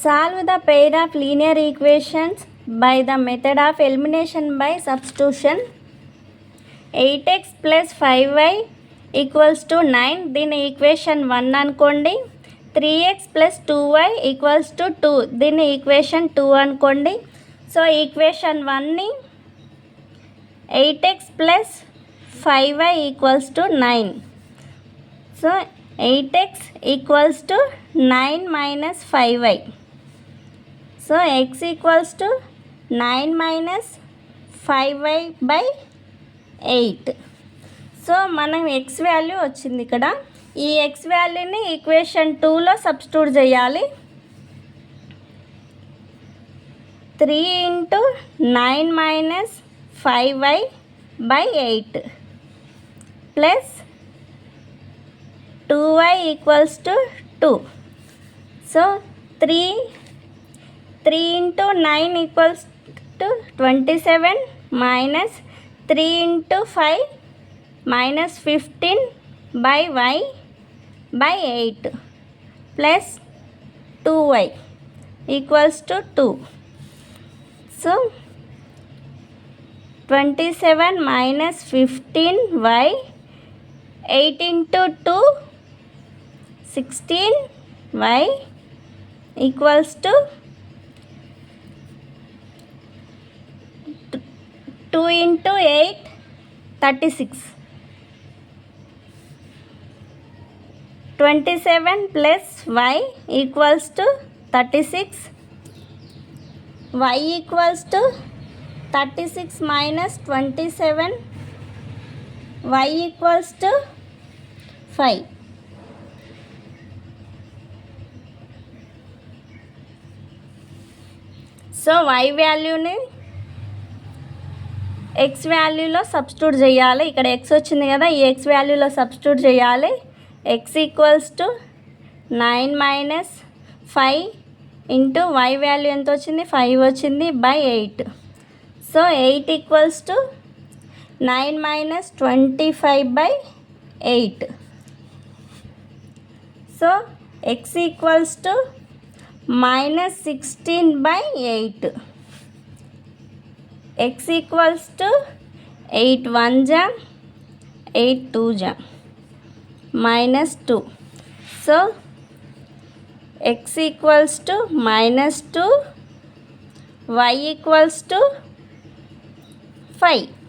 Solve the pair of linear equations by the method of elimination by substitution. 8x plus 5y equals to 9. దీని equation 1 అనుకోండి. 3x plus 2y equals to 2. దీని equation 2 అనుకోండి. So equation 1ని 8x plus 5y equals to 9. So 8x equals to 9 minus 5y. So x equals to 9 minus 5y by 8. So మనం x value వచ్చింది ఇక్కడ. ఈ x వాల్యూని equation 2లో substitute చేయాలి. 3 into 9 minus 5y by 8 plus 2y equals to 2. So 3 into 9 equals to 27 minus 3 into 5 minus 15 by y by 8 plus 2y equals to 2. So 27 minus 15y, 8 into 2 16y equals to 2 into 8 36. 27 plus y equals to 36. Y equals to 36 minus 27. Y equals to 5. So y వాల్యూని x వాల్యూలో substitute చేయాలి. ఇక్కడ x వచ్చింది కదా, ఈ x వాల్యూలో substitute చేయాలి. x equals to 9 minus 5 into y value ఎంత వచ్చింది, 5 వచ్చింది, by 8. So 8 equals to 9 minus 25 by 8. So x equals to minus 16 by 8. X equals to 8 1 ja 8 2 ja minus 2. So x equals to minus 2, y equals to 5.